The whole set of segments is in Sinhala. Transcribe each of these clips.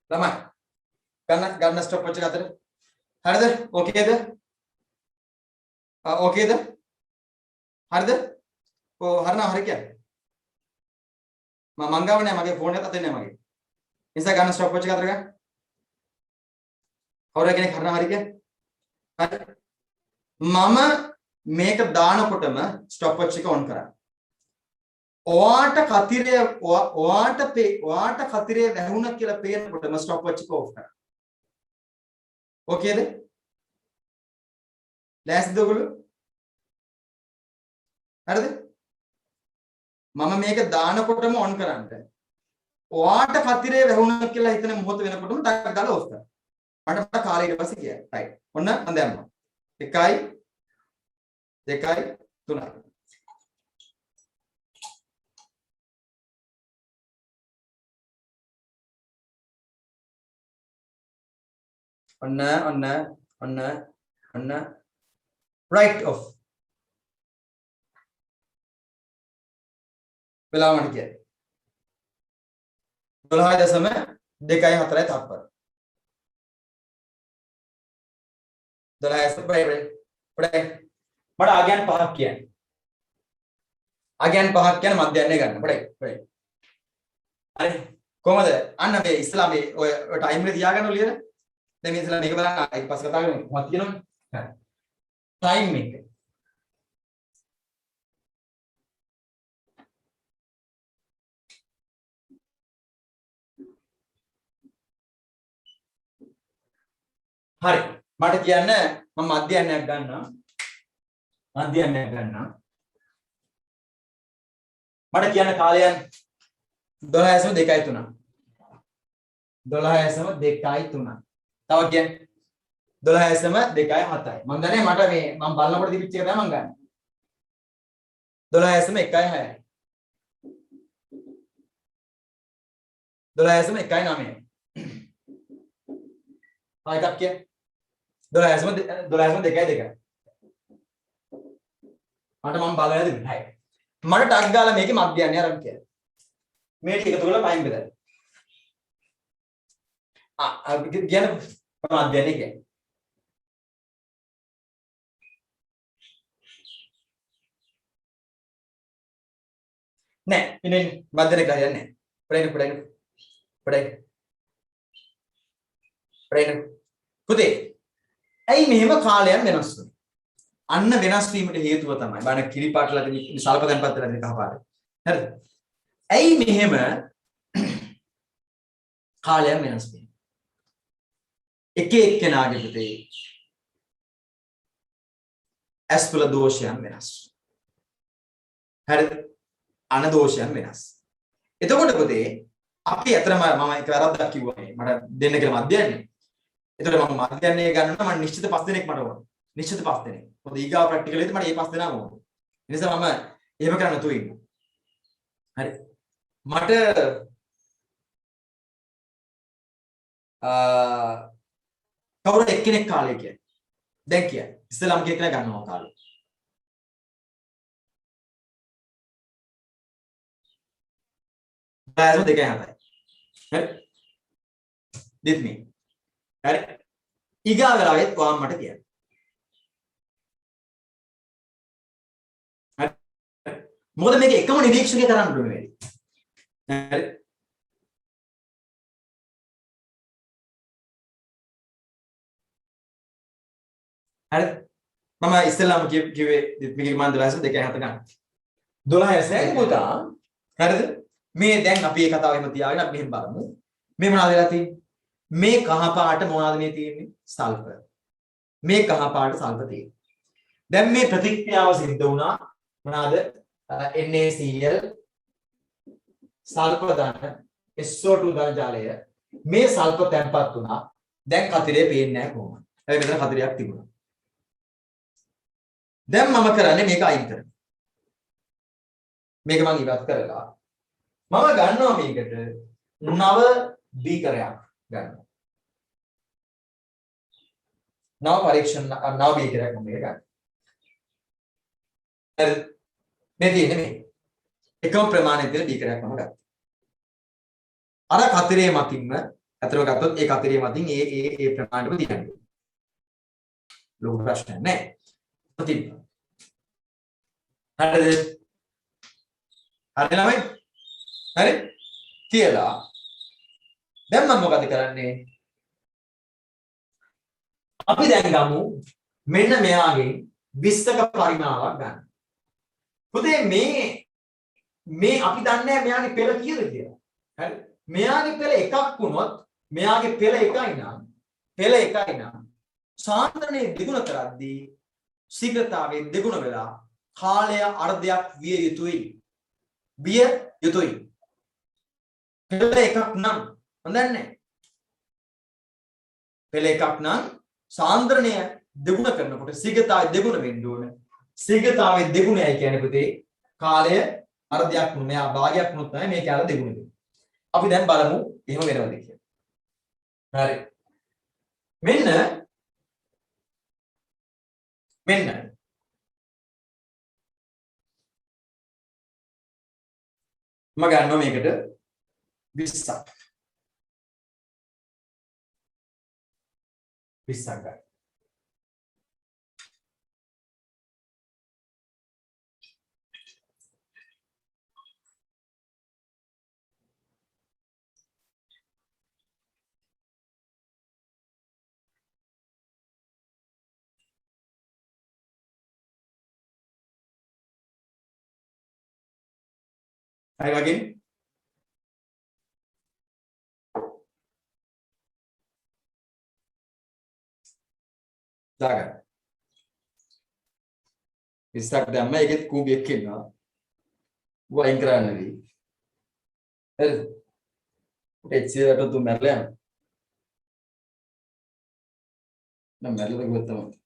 ළමයි ගන්න ස්ටොප් වච් එක අතර. හරිද? ඕකේද? ඕකේද? හරිද? ඔව් හරිනවා හරි කියන්නේ. මං ගාව නෑ මගේ ෆෝන් එකත් අතේ නෑ මගේ. නිසා ගන්න ස්ටොප් වච් එක අතර ගන්න. කවුරු කෙනෙක් හරිනවා හරි කියන්නේ? හරි. මම මේක දානකොටම ස්ටොප් වච් එක ඔන් කරා. ඔයාට කතිරේ වැහුණා කියලා පේනකොටම ස්ටොප් වච් එක ඕෆ් කරා. ඕකේද? ලෑස්තිද ඔයගොල්ලෝ? හරිද? මම මේක දානකොටම ඔන් කරන්න. ඔයාට කතිරේ වැහුණා කියලා හිතන මොහොත වෙනකොටම ටක් ගාලා ඕෆ් කරා. මට කාලය ඊට පස්සේ කියයි. රයිට්. ඔන්න මම දැම්මා. 1යි 2යි 3යි. ඔන්න right off වෙලාව මට කියයි 12.2.4 තප්පර 12 පඩේ මට ආගයන් පහක් කියන්නේ මධ්‍යයන්නේ ගන්න පඩේ හරි කොහමද අන්න මේ ඉස්ලාමයේ ඔය ටයිම් එක තියාගන්න ඔලියද දැන් මේ ඉස්සලා මේක බලන්න ඊට පස්සේ කතා කරමු මොකක්ද කියනවනේ හරි ටයිම් එක හරි මට කියන්න මම මධ්‍යයනයක් ගන්නවා මට කියන්න කාලයන් 12.2.3 12.2.3 තව කියන්නේ 12.2.7යි මම දන්නේ මට මේ මම බලනකොට තිබිච්ච එක තමයි මම ගන්න 12.1.6යි 12.1.9යි එකක් කිය 12.2.2 මට මම බලලා තිබුණා හයි මට ටක් ගාලා මේකේ මධ්‍යයන්නේ අරන් කියලා මේ ටික එකතු කරලා ටයිම් බෙදලා කියන්නේ මධ්‍යයන්නේ කියන්නේ නෑ ඉන්නේ මධ්‍යයන්නේ කියලා යන්නේ පඩේ පුතේ ඇයි මෙහෙම කාලයන් වෙනස් වෙන්නේ අන්න වෙනස් වීමට හේතුව තමයි බණ කිරිපාටලා තියෙන සල්පතෙන් පත්තලා තියෙන කහපාට හරිද ඇයි මෙහෙම කාලයන් වෙනස් වෙන්නේ එක එක්කෙනාගේ පුතේ ඇස්වල දෝෂයන් වෙනස් හරිද අන දෝෂයන් වෙනස් එතකොට පුතේ අපි අතරම මම එක වැරද්දක් කිව්වා මට දෙන්න කියලා මධ්‍යයන්නේ එතකොට මම මධ්‍යයන්නේ ගන්නවා මම නිශ්චිත 5 දිනක් මට ඕන නිශ්චිත 5 දිනක් මොකද ඊගා ප්‍රැක්ටිකල් එකේ මට මේ 5 දිනම ඕන ඒ නිසා මම එහෙම කරන්න නැතුව ඉන්නවා හරි මට කවුරු එක්කෙනෙක් කාලය කියන්නේ දැන් කියන්නේ ඉස්සෙල්ලාම කියන ගන්නවා කාලය බෑසම 2.7යි හරි with me හරි ඊගා වෙලාවෙත් ඔයාම මට කියන්න හරි මොකද මේක එකම නිරීක්ෂණය කරන්න ඕනේ වැඩි හරි හරි මම ඉස්සෙල්ලාම කිව්වේ මේක මම 12.2.7 ගන්න 12.6 පුතා හරිද මේ දැන් අපි මේ කතාව එහෙම තියාගෙන අපි මෙහෙම බලමු මේ මොනවද වෙලා තියෙන්නේ මේ කහ පාට මොනවද මේ තියෙන්නේ සල්ෆර් මේ කහ පාට සල්ෆර් තියෙන්නේ දැන් මේ ප්‍රතික්‍රියාව සිද්ධ වුණා මොනවාද NaCl සල්ෆර් දාන SO2 දාන ජාලය මේ සල්ෆර් තැන්පත් වුණා දැන් කතිරේ පේන්නේ නැහැ කොහොමද හැබැයි මෙතන කතිරයක් තිබුණා දැන් මම කරන්නේ මේක අයින් කරනවා මේක මම ඉවත් කරලා මම ගන්නවා මේකට නව බීකරයක් ගන්නවා නව පරීක්ෂණ නව බීකරයක් මම මේක ගන්නවා හරි මේ තියෙන්නේ මේ එකම ප්‍රමාණය තියෙන බීකරයක් මම ගත්තා අර කතරේ මතින්ම අතර ගත්තොත් ඒ කතරේ මතින් ඒ ප්‍රමාණයම තියන්නේ. ලොකු ප්‍රශ්නයක් නෑ. තිබ්බා. හරිද? හරි ළමයි? හරි? කියලා දැන් මම මොකද කරන්නේ? අපි දැන් ගමු මෙන්න මෙයාගේ 20ක පරිමාවක් ගන්න. පුතේ මේ අපි දන්නේ නැහැ මෙයාගේ පෙළ කීයද කියලා. හරි? මෙයාගේ පෙළ එකක් වුණොත් මෙයාගේ පෙළ එකයි නම් සාන්ද්‍රණය දෙගුණ කරද්දී ශීඝ්‍රතාවය දෙගුණ වෙලා කාලය අර්ධයක් විය යුතුයි. පෙළ එකක් නම් හොඳන්නේ. පෙළ එකක් නම් සාන්ද්‍රණය දෙගුණ කරනකොට ශීඝ්‍රතාවය දෙගුණ වෙන්න ඕන. ශීඝ්‍රතාවය දෙගුණයි කියන්නේ පුතේ කාලය අර්ධයක් වුණ මෙයා භාගයක් වුණොත් තමයි මේක අර දෙගුණ වෙන්නේ. අපි දැන් බලමු එහෙම වෙනවද කියලා. හරි. මෙන්න මම ගන්නවා මේකට 20ක්. 20ක් ගන්න. හරි වගේ දාගන්න. 20ක් දැම්ම ඒකෙත් කූඹියක් ඉන්නවා. වයින් කරන්න නෙවෙයි. හරිද? එච්චරට තුන් මැරලා යනවා. නම් මැරලා ගියොත් තමයි.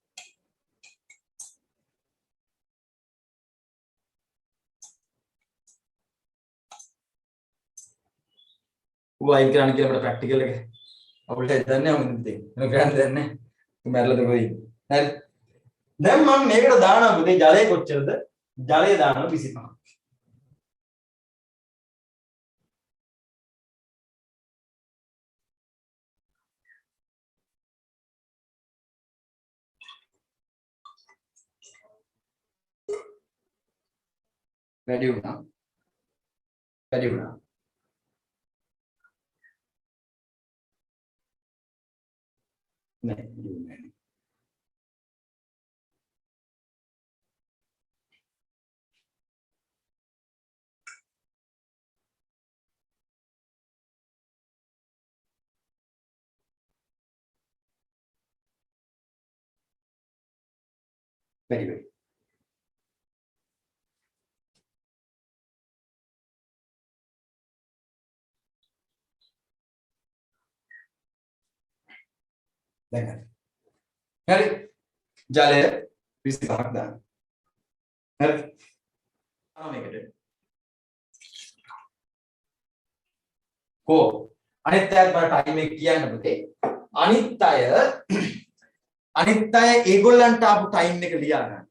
වයින් කරන්න කියලා අපිට ප්‍රැක්ටිකල් එක අපිට හිතන්නේ නැහැ මොකද තියෙන්නේ. මොන කරන්නේ දැන් නැහැ. මැරලා තමයි. හරි. දැන් මම මේකට දානවා පුතේ ජලය කොච්චරද? ජලය දානවා 25. වැඩි වුණා. නෑ දුන්නේ නෑ. වැඩි වෙයි. දැන් හරි. ජලය 25ක් දාන්න. හරි. මේකට. අනිත් අයත් මට ටයිම් එක කියන්න පුතේ. අනිත් අය ඒගොල්ලන්ට ආපු ටයිම් එක ලියා ගන්න.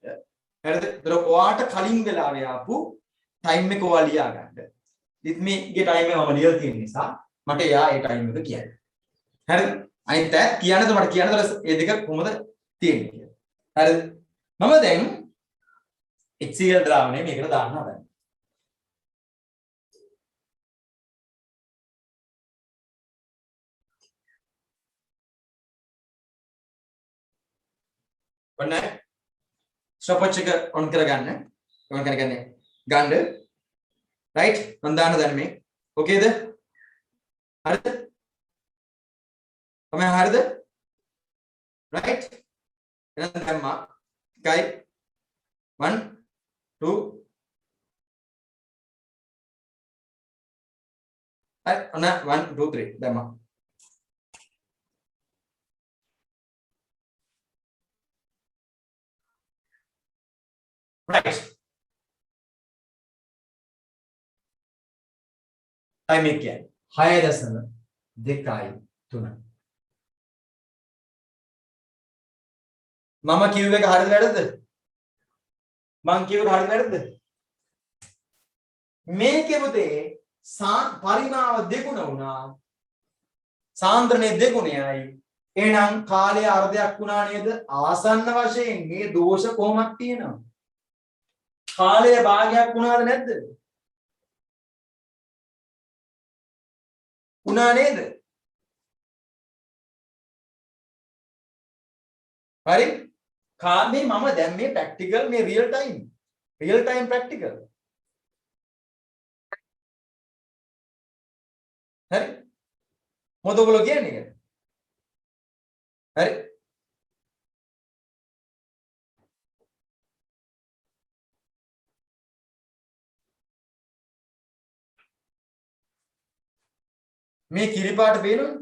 හරිද? ඒතර ඔයාට කලින් වෙලාවේ ආපු ටයිම් එක ඔයා ලියා ගන්න. ඉතින් මේගේ ටයිම් එක මම ලියලා තියෙන නිසා මට එයා ඒ ටයිම් එක කියන්න. හරිද? අනිත් අය කියන්නද මට කියන්නද ඒ දෙක කොහොමද තියෙන්නේ කියලා. හරිද? මම දැන් HCl ද්‍රාවණය මේකට දාන්න හදන්නේ. ඔන්න ස්ටොප් එක ඔන් කරගන්න. ඔන් කරගන්න. ගන්න. රයිට්? මම දාන්න දැන් මේ. ඕකේද? හරිද? ඔමේ හරිද? රයිට්? එහෙනම් දැම්මා. එකයි 1 2 හරි ඔන්න 1 2 3 දැම්මා. right time එක කියන්නේ 6.2.3 මම කිව් එක හරිද වැරද්ද? මං කිව් එක හරිද වැරද්ද? මේකේ පුතේ පරිමාව දෙගුණ වුණා. සාන්ද්‍රණයේ දෙගුණයයි. එහෙනම් කාලය අර්ධයක් වුණා නේද? ආසන්න වශයෙන් මේ දෝෂ කොහොමද තියෙනවා? කාලය භාගයක් වුණාද නැද්ද? වුණා නේද? හරි? මේ මම දැන් මේ ප්‍රැක්ටිකල් මේ රියල් ටයිම් ප්‍රැක්ටිකල්. හරි? මොකද ඔයගොල්ලෝ කියන්නේ? හරි? මේ කිරිපාට පේනවද?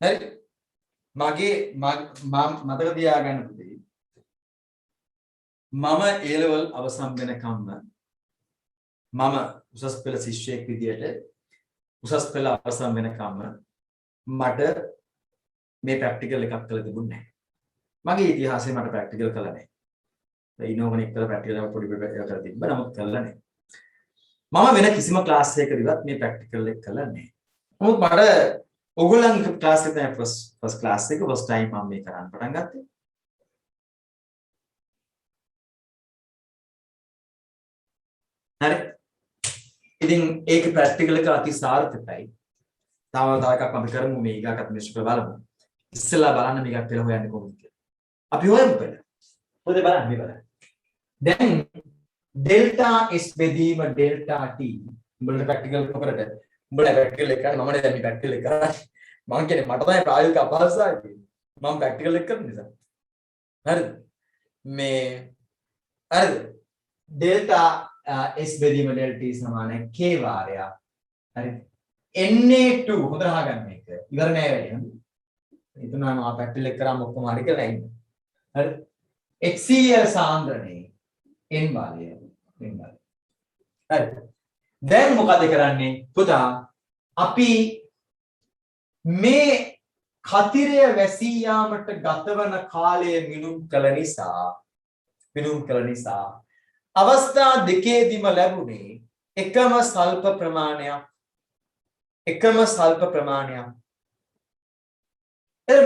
හරි? මගේ මතක තියාගන්න පුතේ. මම A level අවසන් වෙනකම්ම මම උසස් පෙළ ශිෂ්‍යයෙක් විදියට උසස් පෙළ අවසන් වෙනකම්ම මට මේ ප්‍රැක්ටිකල් එකක් කළ තිබුණේ නැහැ. මගේ ඉතිහාසයේ මට ප්‍රැක්ටිකල් කළා නැහැ. ඒ ඉනෝගනික් කරලා ප්‍රැක්ටිකල් එක පොඩි පොඩි කරලා තිබ්බා. නමුත් කළා නැහැ. මම වෙන කිසිම ක්ලාස් එකකදීවත් මේ ප්‍රැක්ටිකල් එක කළා නැහැ. නමුත් මට ඔයගොල්ලන්ගේ ක්ලාස් එක තමයි ෆස්ට් ක්ලාස් එක ෆස්ට් ටයිම් මම මේ කරන්න පටන් ගත්තේ. හරි. ඉතින් ඒක ප්‍රැක්ටිකල් එක අති සාර්ථකයි. තව එකක් අපි කරමු මේ ඊගාකට මිශ්‍ර කරලා බලමු. ඉස්සෙල්ලා බලන්න මේක පෙළ හොයන්නේ කොහොමද කියලා. අපි හොයමු පෙළ. පොතේ බලන්න මේ බලන්න. දැන් ඩෙල්ටා S බෙදීම ඩෙල්ටා T උඹලට ප්‍රැක්ටිකල් කරකට උඹලා ප්‍රැක්ටිකල් එක කරන්නේ මම දැන් මේ ප්‍රැක්ටිකල් එක කරන්නේ. මම කියන්නේ මට තමයි ප්‍රායෝගික අපහසුතාවය තියෙන්නේ. මම ප්‍රැක්ටිකල් එක කරන නිසා. හරිද? මේ හරිද? ඩෙල්ටා S බෙදීම ඩෙල්ටා T සමාන K වාරයක්. හරි. Na2 හොඳට අහගන්න මේක. ඉවර නෑ වැඩි. හිතනවා මම ප්‍රැක්ටිකල් එක කරාම ඔක්කොම හරි කියලා ඉන්න. හරි. HCl සාන්ද්‍රණේ N බලය. හරි. දැන් මොකද කරන්නේ? පුතා අපි මේ කතිරය වැසී යාමට ගතවන කාලය මිනුම් කළ නිසා අවස්ථා දෙකේදීම ලැබුණේ එකම සල්ප ප්‍රමාණයක්.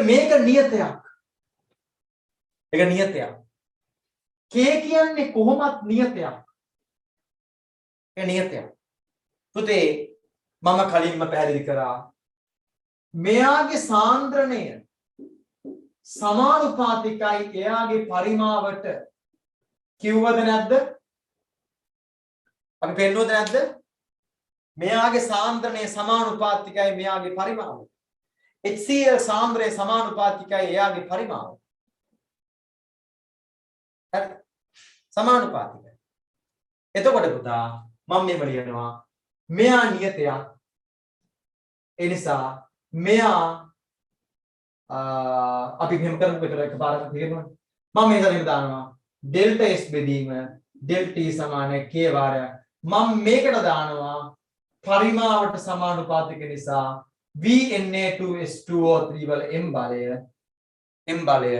මේක නියතයක්. K කියන්නේ කොහොමත් නියතයක්. ඒ නියතයක්. පුතේ මම කලින්ම පැහැදිලි කරා මෙයාගේ සාන්ද්‍රණය සමානුපාතිකයි එයාගේ පරිමාවට කිව්වද නැද්ද? අපි පෙන්නුවද නැද්ද? මෙයාගේ සාන්ද්‍රණය සමානුපාතිකයි මෙයාගේ පරිමාවට. HCl සාන්ද්‍රණය සමානුපාතිකයි එයාගේ පරිමාවට. හරි. සමානුපාතිකයි. එතකොට පුතා මම මෙහෙම ලියනවා මෙයා නියතයක්. ඒ නිසා මෙයා අපි මෙහෙම කරමු එකපාරට තේරෙනවද? මම මේකට දානවා ඩෙල්ටා S බෙදීම ඩෙල්ටා T සමාන K වාරයක්. මම මේකට දානවා පරිමාවට සමානුපාතික නිසා VNA2S2O3 වල M බලය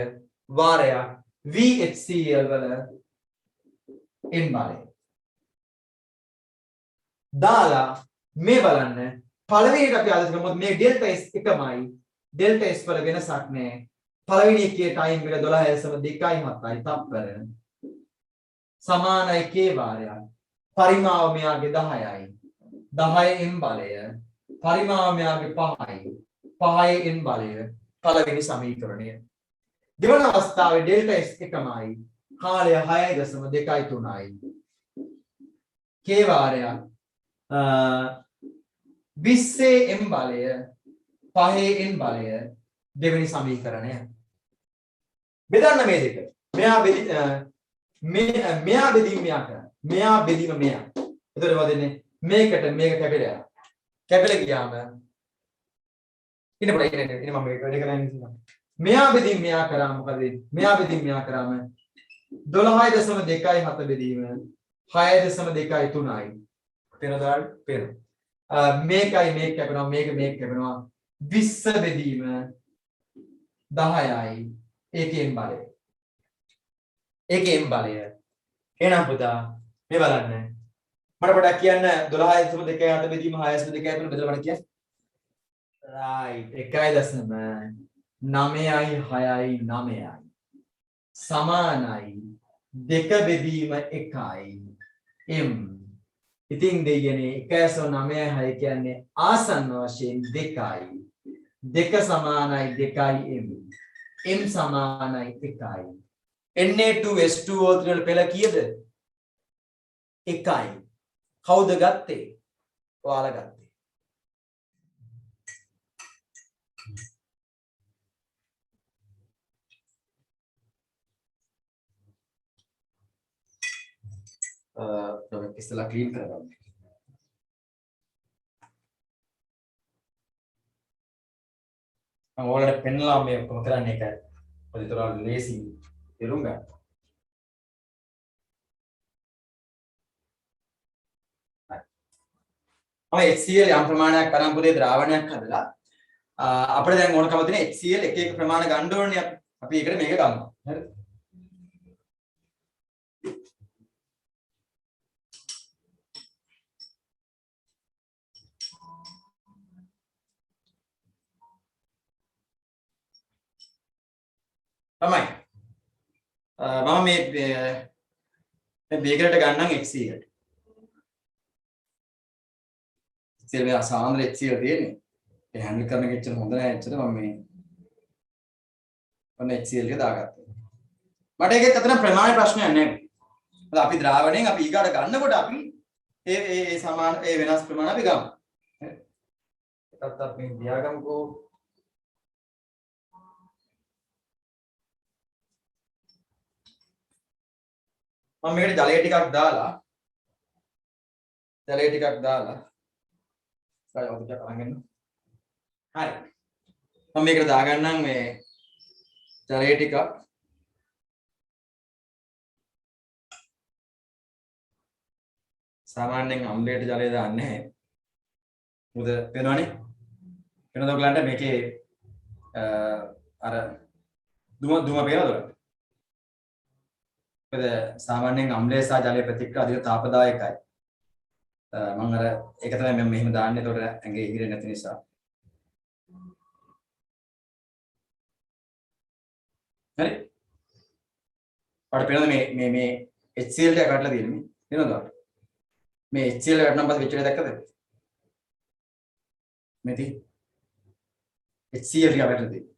වාරයක් VHCl වල N බලය. දාලා මේ බලන්න පළවෙනිට අපි ආදර්ශ කරමු මේ ඩෙල්ටා S එකමයි ඩෙල්ටා S වල වෙනසක් නැහැ. පළවෙනි එකේ ටයිම් එක 12.2.7යි තප්පර සමානයි K වාරයක්. පරිමාව මෙයාගේ 10යි. 10 M බලය පරිමාව මෙයාගේ 5යි. 5 N බලය පළවෙනි සමීකරණය. දෙවන අවස්ථාවේ ඩෙල්ටා S එකමයි. කාලය 6.2.3යි. K වාරයක් 20 M බලය 5 N බලය දෙවෙනි සමීකරණය. බෙදන්න මේ දෙක. මෙයා බෙදීම මෙයා කරා. මෙයා බෙදීම මෙයා. එතකොට මොකද වෙන්නේ? මේකට මේක කැපෙලා යනවා. කැපෙලා ගියාම ඉන්න මම මේක වැඩ කරන්නේ. මෙයා බෙදීම මෙයා කරා මොකද වෙන්නේ? මෙයා බෙදීම මෙයා කරාම 12.2.7 බෙදීම 6.2.3යි. තේරෙනවද? මේකයි මේක කැපෙනවා මේක කැපෙනවා 20 බෙදීම 10යි. ඒකේ M බලය. එහෙනම් පුතා මේ බලන්න. මට පොඩ්ඩක් කියන්න 12.2.7 බෙදීම 6.2.3 බෙදලා මට කියන්න. right 1.969යි සමානයි 2 බෙදීම 1යි m. ඉතින් දෙයනේ 1.96 කියන්නේ ආසන්න වශයෙන් 2යි. 2 සමානයි 2යි m. m සමානයි 1යි. Na2S2O3 වල පෙළ කීයද? 1යි. කවුද ගත්තේ? ඔයාලා ගත්තේ. ඉස්සලා ක්ලීන් කරගන්න. මම ඔයාලට පෙන්නලා මේ ඔක්කොම කරන්නේ ඒකයි. පොඩිතරම් ලේසි තේරුම් ගන්න. මම HCl යම් ප්‍රමාණයක් පරම්පරයේ ද්‍රාවණයක් හදලා අපිට දැන් ඕනකම තියෙන HCl එක එක ප්‍රමාණ ගන්න ඕනේ අපි ඒකට මේක ගන්නවා. හරිද? තමයි මම මේ බේකරට ගන්නම් HCl. HCl මේ අසාන්ද්‍ර HCl තියෙන්නේ. ඒ හැන්ඩල් කරන එක ඇත්තට හොඳ නැහැ ඇත්තට මම මේ ඔන්න HCl එක දාගත්තා. මට ඒකෙත් අතන ප්‍රමාණ ප්‍රශ්නයක් නැහැ. මොකද අපි ද්‍රාවණයෙන් අපි ඊගාට ගන්නකොට අපි ඒ සමාන ඒ වෙනස් ප්‍රමාණ අපි ගමු. ඒකත් අපි දියාගමුකෝ. මම මේකට ජලය ටිකක් දාලා සායවද ටිකක් අරගෙන හරි මම මේකට දාගන්නම් මේ ජලය ටිකක් සාමාන්‍යයෙන් අම්ලයට ජලය දාන්නේ නැහැ මොකද වෙනවනේ වෙනද ඔයගලන්ට මේකේ අර දුම පේනවද සාමාන්‍යයෙන් අම්ලය සහ ජලය ප්‍රතික්‍රියා අධික තාපදායකයි. මම අර ඒක තමයි මම මෙහෙම දාන්නේ. ඒතකොට ඇඟේ ඉහිරෙන්නේ නැති නිසා. හරි. ඔයාලට පේනවද මේ HCl ටික කඩලා තියෙන්නේ? පේනවද ඔයාලට? මේ HCl එකට නම් පස්සේ වෙච්ච එක දැක්කද? මේ තියෙන්නේ HCl ටික කඩලා තියෙන්නේ.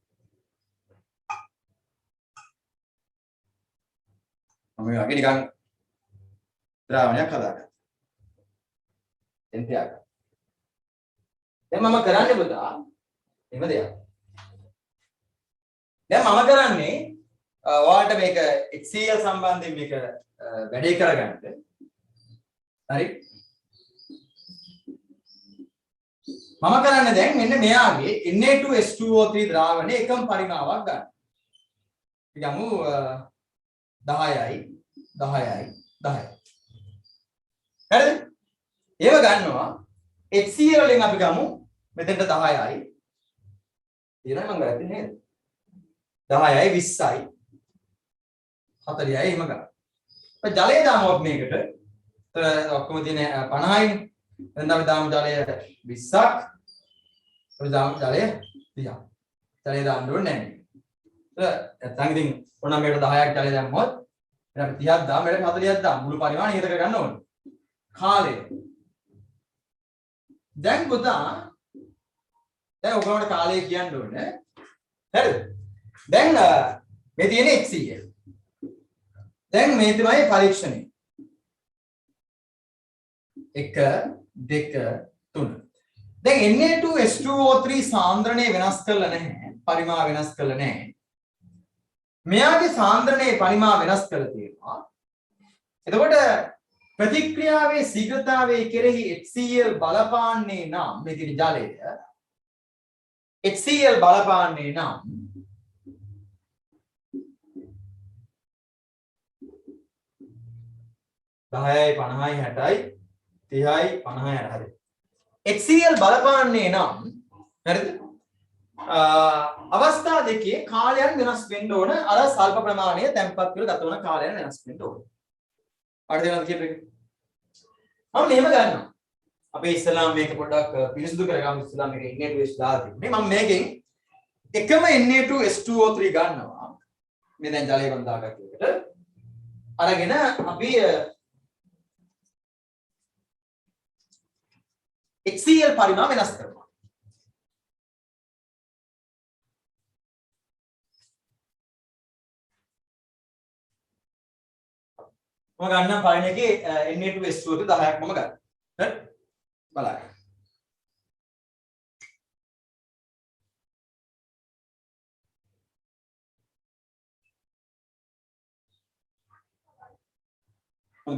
මම මේ වගේ නිකන් ද්‍රාවණයක් හදාගත්තා. එන් තියාගන්න. දැන් මම කරන්නේ පුතා එහෙම දෙයක්. දැන් මම කරන්නේ ඔයාලට මේක HCl සම්බන්ධයෙන් මේක වැඩේ කරගන්න. හරි? මම කරන්නේ දැන් මෙන්න මෙයාගේ Na2S2O3 ද්‍රාවණයේ එකම පරිමාවක් ගන්න. කියමු 10යි 10යි 10යි. හරිද? ඒව ගන්නවා HCl වලින් අපි ගමු මෙතෙන්ට 10යි. ඊළඟ මම ගත්තේ නේද? 10යි 20යි 40යි එහෙම ගන්න. අපි ජලය දාමුවත් මේකට. ඔක්කොම තියෙන 50යි. දැන් අපි දාමු ජලය 20ක්. අපි දාමු ජලය 30ක්. ජලය දාන්න ඕනේ නැහැ. නැත්නම් ඉතින් ඕනම් මේකට 10ක් ජලය දැම්මොත් එහෙනම් 30ක් දාමු මේකට 40ක් දාමු මුළු පරිමාණය ඉහත කර ගන්න ඕනේ. කාලය. දැන් පුතා දැන් ඔයගොල්ලන්ට කාලය කියන්න ඕනේ. හරිද? දැන් මේ තියෙන HCl. දැන් මේ තමයි පරීක්ෂණය. 1 2 3. දැන් Na2S2O3 සාන්ද්‍රණය වෙනස් කරලා නැහැ. පරිමා වෙනස් කරලා නැහැ. මෙයාගේ සාන්ද්‍රණයේ පරිමා වෙනස් කරලා තියෙනවා. එතකොට ප්‍රතික්‍රියාවේ ශීඝ්‍රතාවයේ කෙරෙහි HCl බලපාන්නේ නම් මේ තියෙන ජලය HCl බලපාන්නේ නම් 10යි 50යි 60යි 30යි 50යි 60යි හරි. HCl බලපාන්නේ නම් හරිද? අවස්ථා දෙකේ කාලයන් වෙනස් වෙන්න ඕන. අර සල්ප ප්‍රමාණය තැම්පත් කරලා ගත වන කාලයන් වෙනස් වෙන්න ඕන. හරිද? නේද කියපේ? මම මෙහෙම ගන්නවා. අපි ඉස්සලාම මේක පොඩ්ඩක් පිරිසිදු කරගමු. ඉස්සලාම මේක Na2S දාලා තිබුණේ. මම මේකෙන් එකම Na2S2O3 ගන්නවා. මේ දැන් ජලය මම දාගත්ත එකට. අරගෙන අපි HCl පරිමාණ වෙනස් කරනවා. මම ගන්නම් පළවෙනි එකේ Na2S2O3 10ක් මම ගන්නවා. හරි? බලන්න.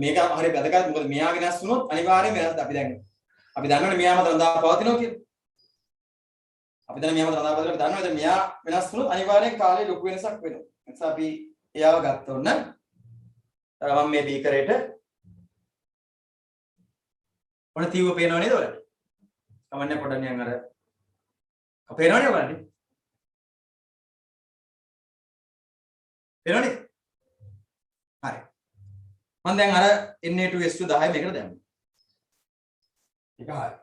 මේක හරිය වැදගත්. මොකද මෙයා වෙනස් වුණොත් අනිවාර්යයෙන් වෙනස්. අපි දන්නවනේ මෙයා මත රඳා පවතිනවා කියලා. අපි දන්න මෙයා මත රඳා පවතිනවා. දන්නවා. දැන් මෙයා වෙනස් වුණොත් අනිවාර්යෙන් කාලේ ලොකු වෙනසක් වෙනවා. ඒ නිසා අපි එයාව ගත්තොත් නම් මම මේ බීකරේට ඔන්න තීව පේනව නේද ඔයාලට? කමන්නේ පොඩ්ඩක් නිකන් අර පේනවනේ ඔයාලට? පේනවනේ? හරි. මම දැන් අර Na2S2 10 මේකට දැම්මා. ඒක හරි.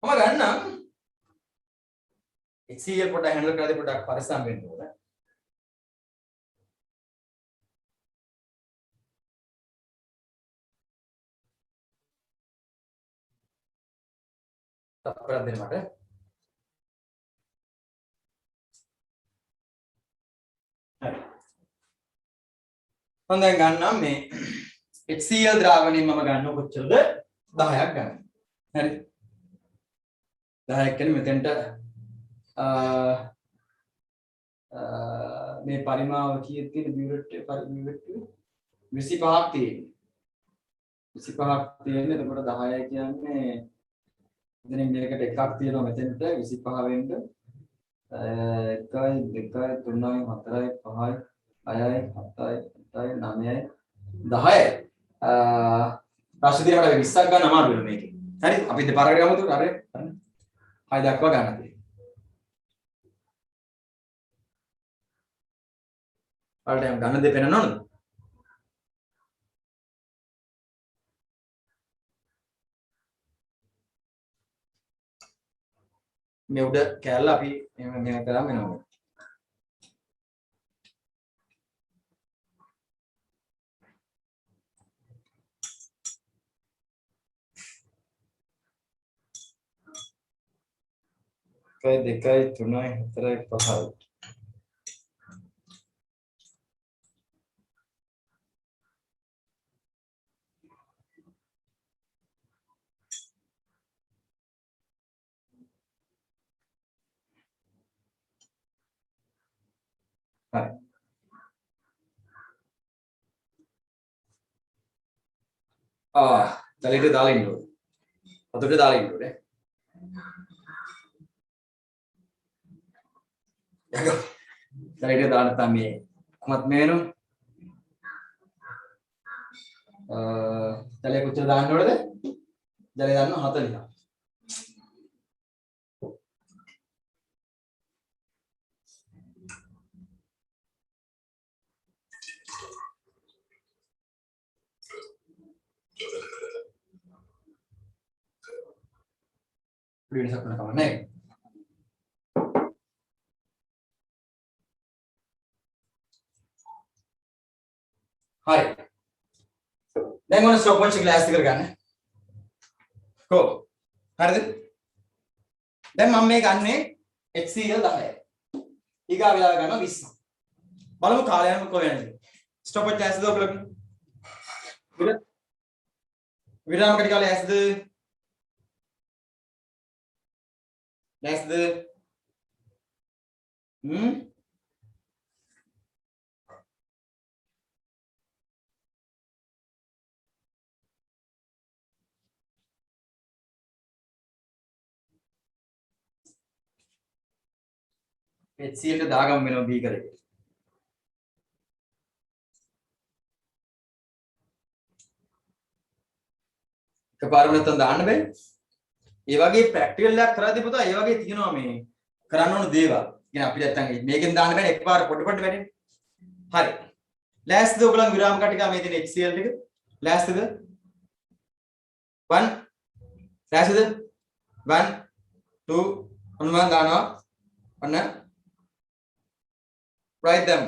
මම ගන්නම් HCl පොඩ්ඩක් හැන්ඩල් කරලා පොඩ්ඩක් පරිස්සම් වෙන්න ඕන. තප්පරක් දෙන්න මට. හරි. මම දැන් ගන්නම් මේ HCl ද්‍රාවණයෙන් මම ගන්නව කොච්චරද 10ක් ගන්න. හරි. 10ක් කියන්නේ මෙතෙන්ට මේ පරිමාව කීයද තියෙන බියුරට් 25ක් තියෙන්නේ. 25ක් තියෙන්නේ. එතකොට 10 කියන්නේ ඉතින් මේකට එකක් තියෙනවා මෙතෙන්ට 25 වෙන්න 1 2 3 4 5 6යි 7යි 8යි 9යි 10යි රාශිය දිහාට 20ක් ගන්න අමාරු වෙනවා මේකේ. හරි අපි දෙපාරකට ගමුද? හරි. 6 දක්වා ගන්න තියෙනවා. වලට ගන්න දෙ පෙන්නන්න ඕනද? මේ උඩ කැල්ල අපි මෙහෙම කරාම වෙනවා. කයි දෙකයි තුනයි හතරයි පහයි. හරි. ජලයට දාලා ඉන්න ඕනේ. වතුරට දාලා ඉන්න ඕනේ. ජලයට දාන්න තමයි කොහොමත් මේ වෙනු. ජලය කොච්චර දාන්න ඕනද? ජලය දාන්න 40. වෙනසක් වෙන කම නැහැ. හරි. දැන් ඔන්න ස්ටොප් වොච් එක ලෑස්ති කරගන්න. කො. හරිද? දැන් මම මේ ගන්නේ HCl 10. ඊගා වෙලාව ගන්නවා 20. බලමු කාලය යනකොට කොහෙන්ද? ස්ටොප් වොච් ලෑස්තිද ඔයගොල්ලෝ? විරාම කඩ කාලය ලෑස්තිද? ලෑස්තිද? HCl එක දාගමු වෙනවා බීකර් එකේ. එකපාරම නැත්තම් දාන්න බෑ. ඒ වගේ ප්‍රැක්ටිකල් එකක් කරද්දී පුතා ඒ වගේ තියෙනවා මේ කරන්න ඕන දේවල්. ඉතින් අපි නැත්තම් මේකෙන් දාන්න බෑනේ එකපාර පොඩ පොඩ වැඩේ. හරි. ලෑස්තිද ඔයගොල්ලන් විරාම කටිකා මේ තියෙන HCl ටික? ලෑස්තිද? 1 ලෑස්තිද 1 2 ඔන්න මම දානවා ඔන්න write them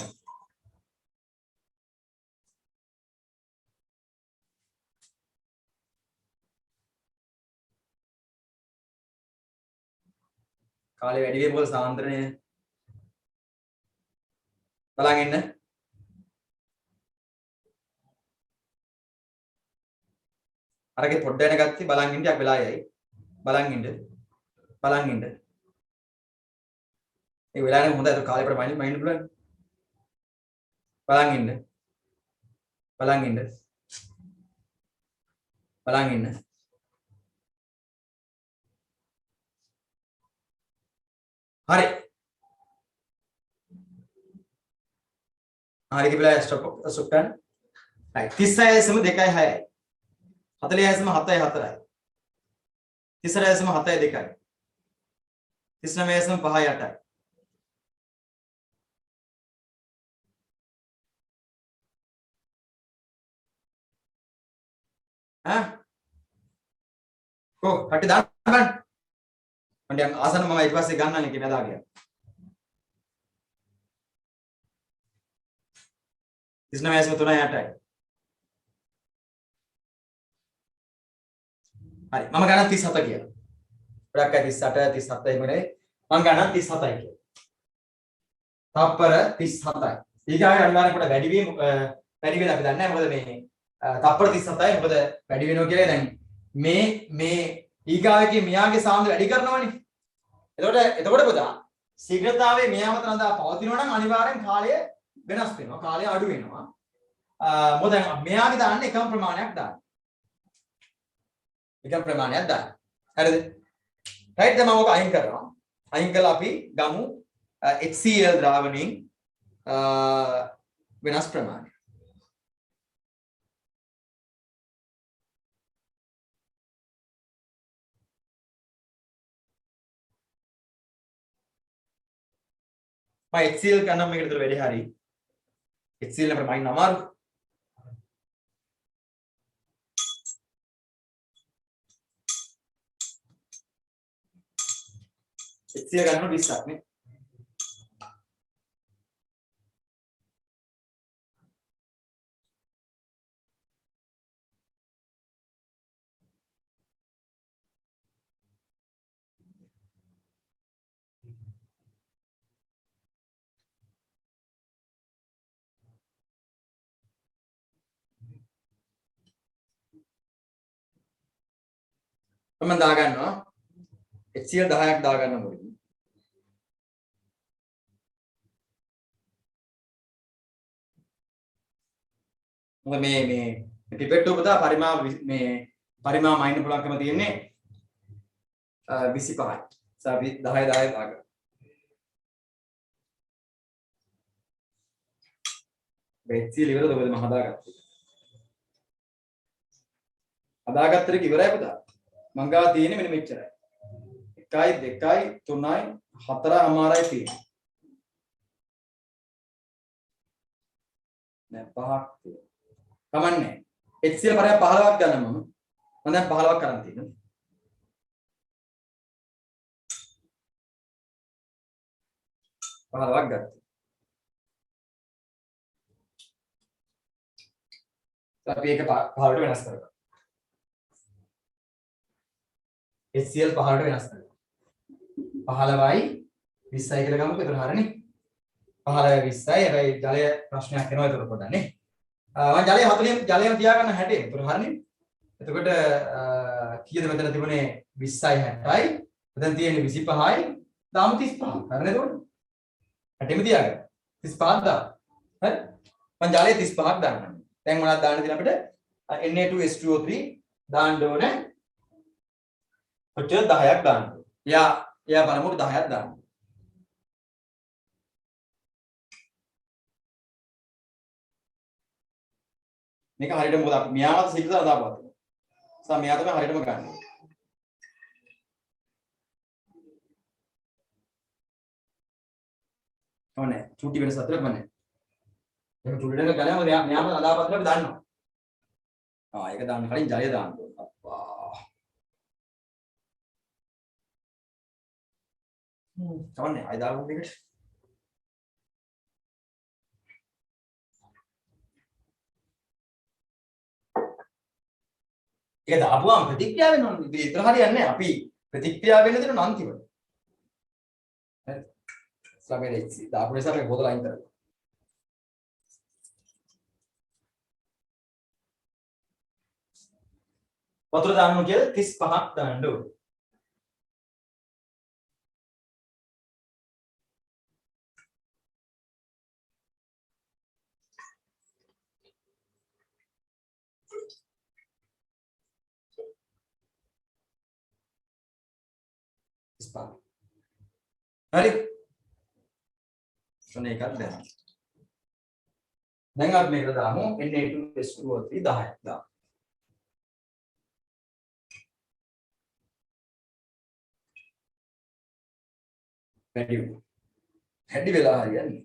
කාලේ වැඩි වෙයි මොකද සාන්ද්‍රණය බලන් ඉන්න අරගේ පොඩ්ඩ යන ගත්තී බලන් ඉන්න යක් වෙලා යයි බලන් ඉන්න ඒ වෙලාවේ හොඳයි ඒක කාලේ අපිට මයින්ඩ් පුළුවන් බලන් ඉන්න හරි හරි කියලා ස්ටොප් ගන්න right 36.26යි 40.74යි 38.72යි 39.58යි කො කටි දාන්න බෑ මම දැන් ආසන මම ඊට පස්සේ ගන්නන්නේ කියලා දාගියා 39.38යි හරි මම ගණන් 37 කියලා ගොඩක් අය 38 37 එහෙම නෙවෙයි මම ගණන් 37යි කියලා තප්පර 37යි ඊගාවේ අනිවාර්යෙන් කොට වැඩි වෙලා අපි දන්නේ නැහැ මොකද මේ තප්පර 37යි මොකද වැඩි වෙනවා කියලා දැන් මේ ඊගාවේගේ මෙයාගේ සාන්ද්‍ර වැඩි කරනවනේ එතකොට පුතා ශීඝ්‍රතාවයේ මෙයා මත නඳා පවතිනවා නම් අනිවාර්යෙන් කාලය වෙනස් වෙනවා කාලය අඩු වෙනවා මොකද මෙයාගේ දාන්නේ එකම ප්‍රමාණයක් දාන්න හරිද right දැන් මම ඔක අයින් කරනවා අයින් කළා අපි ගමු HCl ද්‍රාවණයෙන් වෙනස් ප්‍රමාණය මම HCl ගන්නම් මේකට විතර වැඩි හරි HCl අපිට මයින් අමාරු HCl ගන්න 20ක් නේ මම දා ගන්නවා HCl 10ක් දා ගන්න මුලින් මොකද මේ පිපෙට් උපත පරිමා මයින්න පුළුවන්කම තියෙන්නේ 25යි අපි 10 දා ගන්න HCl ඉවරද ඔබද මම හදාගත්තේ ඉවරයි පුතා මං ගාව තියෙන්නේ මෙන්න මෙච්චරයි 1යි 2යි 3යි 4යි අමාරයි තියෙන්නේ නෑ 5ක් තියෙනවා කමන්නේ HCl පරයක් 15ක් ගන්න මම දැන් 15ක් කරන් තියෙනවා 15ක් ගත්තා අපි ඒක 15ට වෙනස් කරගමු HCl 15ට වෙනස් කරගමු 15යි 20යි කියලා ගමුකෝ එතන හරිනේ 15යි 20යි හැබැයි ජලය ප්‍රශ්නයක් එනවා එතකොට පොඩ්ඩක් නේ මම ජලය 40 ජලයම තියාගන්න 60 එතකොට හරිනේ එතකොට කීයද මෙතන තිබුණේ 20යි 60යි මෙතන තියෙන්නේ 25යි දාමු 35 හරිනේ එතකොට 60ෙම තියාගන්න 35ක් දාන්න හරි මම ජලය 35ක් දාන්නම් දැන් මොනවද දාන්න තියෙන අපිට Na2H2O3 දාන්න ඕනේ ඔච්චර 10ක් දාන්න. යා බලමු 10ක් දාන්න. මේක හරියට මොකද අපි මෙයාවත් සිද්ධ දාපුවා. මෙයා තමයි හරියටම ගන්න. ඕනේ චූටි වෙනස අතර බන්නේ. ඒක චූටි වෙනක ගලම මෙයාම අදාපත්‍රය අපි දාන්නවා. ඒක දාන්න කලින් ජලය දාන්න ඕනේ. අප්පා. කවන්නේ ආයි දාගමු දෙකට. ඒක දාපුවාම ප්‍රතික්‍රියාව වෙනවා. ඉතින් ඒතර හරියන්නේ නැහැ. අපි ප්‍රතික්‍රියාව වෙන්න දෙන අන්තිමට. හරි. සමහර දාපු නිසා මේ බෝතල අයින් කරලා. වතුර දාන්න කියලා 35ක් දාන්න ඕනේ. හරි. ඔන්න ඒකත් දැන්. දැන් අපි මේකට දාමු Na2SO3 10ක් දාමු. හැඩි වෙලා හරියන්නේ.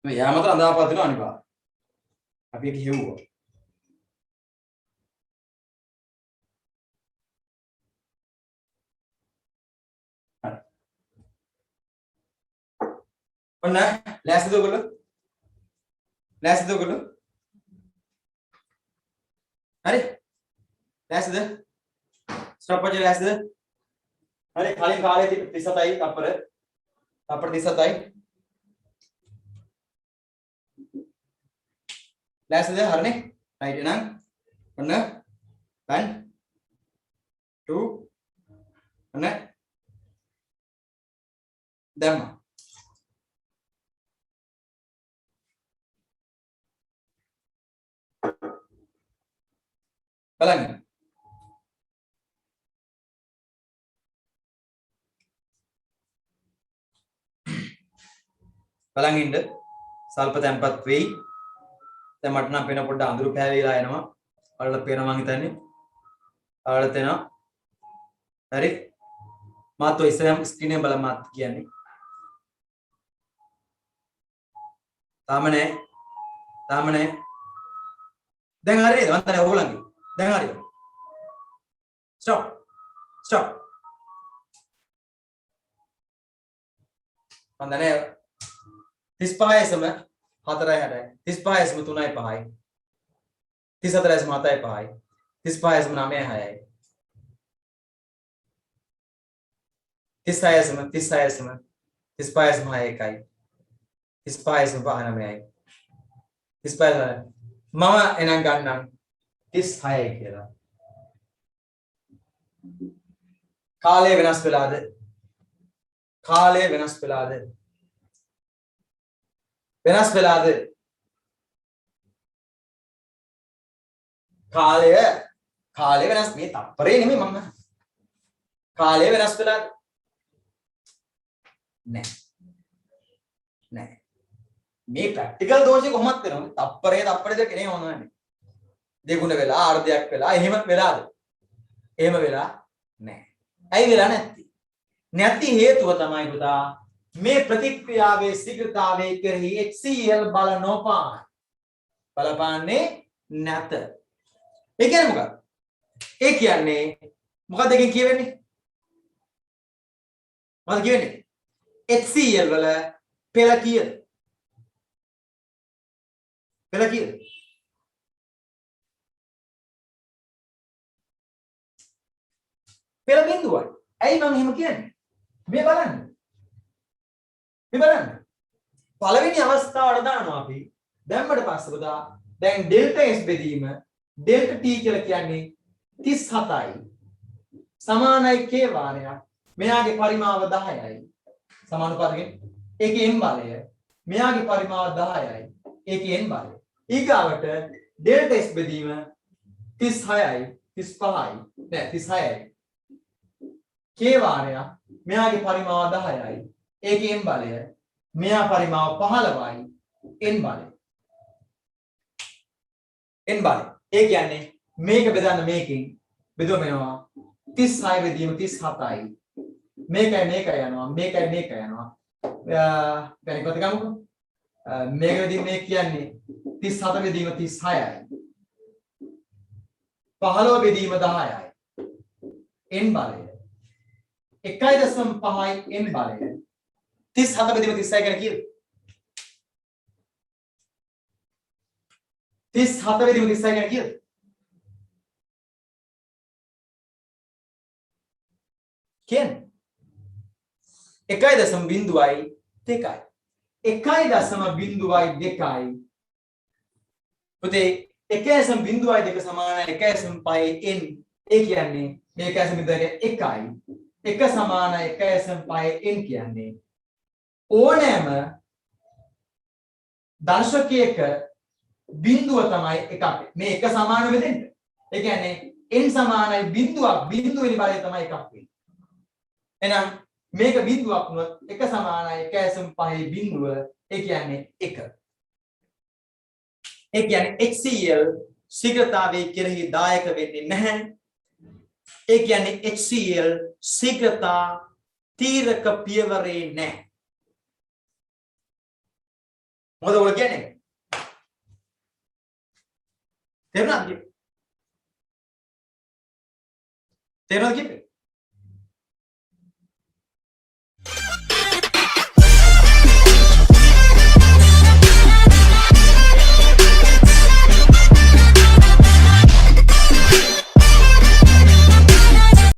මේ යාමතර අඳාපත් වෙනවා අනිවාර්යයෙන්. අපි ඒක හෙව්වා. ඔන්න ලෑස්තිද ඔයගොල්ලෝ? ලෑස්තිද ඔයගොල්ලෝ? හරි? ලෑස්තිද? ස්ටොප් වචන ලෑස්තිද? හරි කලින් කාලේ 37යි තප්පර 37යි. ලෑස්තිද? හරිනේ? රයිට් එහෙනම් ඔන්න 1 2 ඔන්න දැම්මා. බලන්න. බලන් ඉන්න. සල්ප තැම්පත් වෙයි. දැන් මට නම් පේන පොඩ්ඩ අඳුරු පෑවිලා එනවා. ඔයාලට පේනවා මං හිතන්නේ. ඔයාලට එනවා. හරි. මාත් ඔය ඉස්සරහම ස්ක්‍රීන් එක බලන්න මාත් කියන්නේ. තාම නෑ. දැන් හරියද? මම තනේ ඕගොල්ලන්ගේ. දැන් හරියද? ස්ටොප්. මම දන්නේ 35.4යි 60යි 35.3යි 5යි 34.7යි 5යි 35.9යි 6යි 36.1යි 35.9යි 35 මම එනම් ගන්නම් 36යි කියලා. කාලය වෙනස් වෙලාද? වෙනස් වෙලාද? කාලය වෙනස් මේ තප්පරේ නෙමෙයි මම. කාලය වෙනස් වෙලාද? නෑ. මේ ප්‍රැක්ටිකල් දෝෂේ කොහොමද වෙනවද? තප්පරේ දෙක නේ මොනවන්නේ. දෙගුණ වෙලා අර්ධයක් වෙලා එහෙම වෙලාද? එහෙම වෙලා නෑ. ඇයි වෙලා නැත්තේ? නැති හේතුව තමයි පුතා මේ ප්‍රතික්‍රියාවේ ශීඝ්‍රතාවයේ කෙරෙහි HCl බලපාන්නේ නැත. ඒ කියන්නේ මොකක්ද? ඒ කියන්නේ මොකක්ද එකෙන් කියවෙන්නේ? මොකක්ද කියවෙන්නේ? HCl වල පෙළ කීයද? පෙළ කීයද? පෙළ බිඳුවයි. ඇයි මම එහෙම කියන්නේ? මේ බලන්න. පළවෙනි අවස්ථාවට දානවා අපි. දැම්මට පස්සේ පුතා දැන් ඩෙල්ටා S බෙදීම ඩෙල්ටා T කියලා කියන්නේ 37යි. සමානයි K වාරයක්. මෙයාගේ පරිමාව 10යි. සමානුපාතකෙන් ඒකේ n බලය. මෙයාගේ පරිමාව 10යි. ඒකේ n බලය. ඊගාවට ඩෙල්ටා S බෙදීම 36යි 35යි. නෑ 36යි. K වාරයක්. මෙයාගේ පරිමාව 10යි. ඒකේ n බලය. මෙයා පරිමාව 15යි. n බලය. n බලය. ඒ කියන්නේ මේක බෙදන්න මේකෙන් බෙදුවම එනවා 36 බෙදීම 37යි. මේකයි යනවා. ගණිත ගමුකෝ. මේක බෙදීම මේක කියන්නේ 37 බෙදීම 36යි. 15 බෙදීම 10යි. n බලය 1.5යි n බලය 37 බෙදීම 30යි කියන කීයද? 37 බෙදීම 30යි කියන කීයද? කියන්නේ 1.02යි 1.02යි පුතේ 1.02 සමානයි 1.5 n ඒ කියන්නේ මේ 1.02 1යි 1 සමානයි 1.5 n කියන්නේ ඕනෑම දර්ශකයක බිඳුව තමයි එකක් මේ 1 සමාන වෙදෙන්න. ඒ කියන්නේ n සමානයි බිඳුවක් බිඳුවෙනි බලය තමයි එකක් වෙන්නේ. එහෙනම් මේක බිඳුවක් වුණොත් 1 සමානයි 1.5 බිඳුව ඒ කියන්නේ 1. ඒ කියන්නේ HCl ශීඝ්‍රතාවයේ කෙරෙහි දායක වෙන්නේ නැහැ. ඒ කියන්නේ HCl ශීඝ්‍රතා තීරක පියවරේ නැහැ. මොකද ඔය කියන්නේ? තේරුණාද? තේරුණාද කිව්වේ?